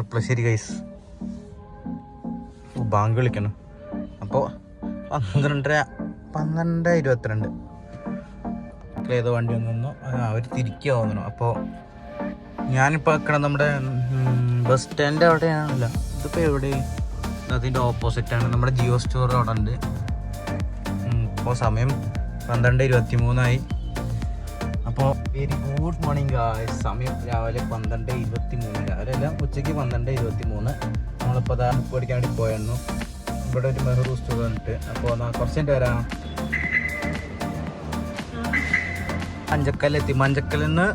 Cherpulassery guys. Bank വിളിക്കണം. അപ്പോൾ 12:22 ഏതോ വണ്ടി വന്നു. അവർ തിരിക്കുക തോന്നണം. അപ്പോൾ ഞാനിപ്പോൾ നിൽക്കണം നമ്മുടെ ബസ് സ്റ്റാൻഡ് അവിടെയാണല്ലോ. ഇതിപ്പോൾ എവിടെ? അതിൻ്റെ ഓപ്പോസിറ്റാണ്. നമ്മുടെ ജിയോ സ്റ്റോർ അവിടെ ഉണ്ട്. ഇപ്പോൾ സമയം 12:23 അപ്പോൾ വെരി ഗുഡ് മോർണിംഗ് ഗായ്സ്. സമയം രാവിലെ 12:23. രാവിലെ എല്ലാം ഉച്ചയ്ക്ക് 12:23. നമ്മളിപ്പോൾ അതാ ബുക്ക് പഠിക്കാൻ വേണ്ടി പോയിരുന്നു. ഇവിടെ ഒരു മെഹ്റൂ സ്റ്റോർ ഉണ്ട്. അപ്പോൾ കുറച്ചിട്ട് വരാം. മഞ്ചക്കല്ലെത്തി. മഞ്ചക്കലിൽ നിന്ന്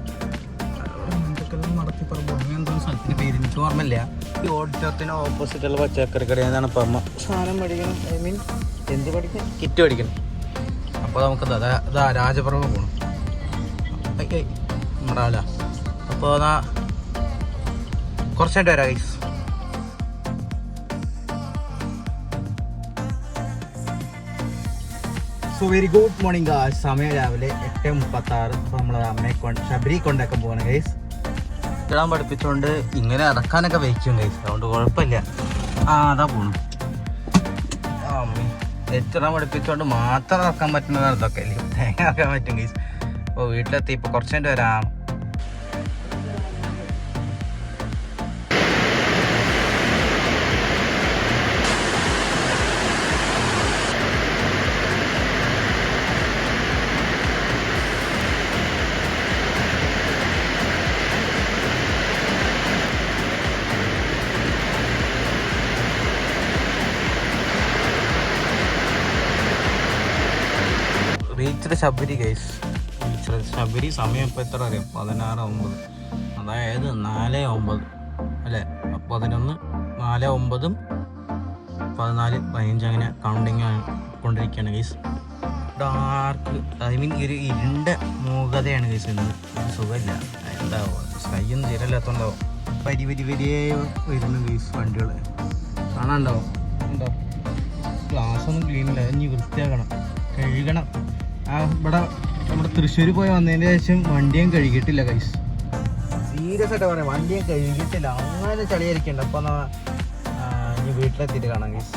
നടത്തി പറയുമ്പോൾ എന്തോ സ്ഥലത്തിൻ്റെ പേര് എനിക്ക് ഓർമ്മയില്ല. ഈ ഓഡിറ്റോറിയത്തിന് ഓപ്പോസിറ്റുള്ള പച്ചക്കറി കടയിൽ നിന്നാണ് ഇപ്പം അമ്മ സാധനം മേടിക്കണം. ഐ മീൻ എന്ത് പഠിക്കണം? കിറ്റ് മേടിക്കണം. അപ്പോൾ നമുക്ക് രാജപ്രഭ പോകണം. നമ്മുടെ അപ്പോൾ കുറച്ചായിട്ട് വരാം guys. So very good morning guys. സമയം രാവിലെ 8:36. അപ്പോൾ നമ്മൾ അമ്മയെ ശബരി കൊണ്ടാക്കാൻ പോകണം ഗൈസ്. ഇടാൻ പഠിപ്പിച്ചുകൊണ്ട് ഇങ്ങനെ ഇറക്കാനൊക്കെ വയ്ക്കും ഗൈസ്. അതുകൊണ്ട് കുഴപ്പമില്ല. അതാ പോകണം. അമ്മേ എച്ചിടാൻ പഠിപ്പിച്ചുകൊണ്ട് മാത്രം ഇറക്കാൻ പറ്റുന്നതാണ് ഇതൊക്കെ അല്ലേ. തേങ്ങ ഇറക്കാൻ പറ്റും ഗൈസ്. അപ്പോൾ വീട്ടിലെത്തി. ഇപ്പോൾ കുറച്ചുകൊണ്ട് വരാം. Reached Sabari guys. ശബരി സമയം ഇപ്പോൾ എത്ര അറിയാം? 16:09. അതായത് 4:09 അല്ലേ? 11, 4:09, 14, 15 അങ്ങനെ കൗണ്ടിങ് കൊണ്ടിരിക്കുകയാണ് ഗൈസ്. ഡാർക്ക് ഐ മീൻ ഈ ഒരു ഇരുണ്ട മൂകതയാണ് ഗൈസ്. ഇന്ന് സുഖമില്ല. എന്താവോ സ്കൈയൊന്നും തീരല്ലാത്തതുണ്ടാവും. വരിയേ വരുന്നു ഗൈസ് വണ്ടികൾ. കാണാനുണ്ടാവും. ഉണ്ടോ? ഗ്ലാസ്സൊന്നും ക്ലീനില്ല. ഇനി വൃത്തിയാക്കണം, കഴുകണം. ഇവിടെ നമ്മുടെ തൃശ്ശൂർ പോയി വന്നതിന് ശേഷം വണ്ടിയും കഴുകിയിട്ടില്ല ഗൈസ്. സീരിയസ് ആയിട്ട് പറയാം, വണ്ടിയും കഴുകിയിട്ടില്ല. അങ്ങനെ ചളിയായിരിക്കുന്നുണ്ട്. അപ്പോൾ ഇനി വീട്ടിലെത്തിയിട്ട് കാണാം ഗൈസ്.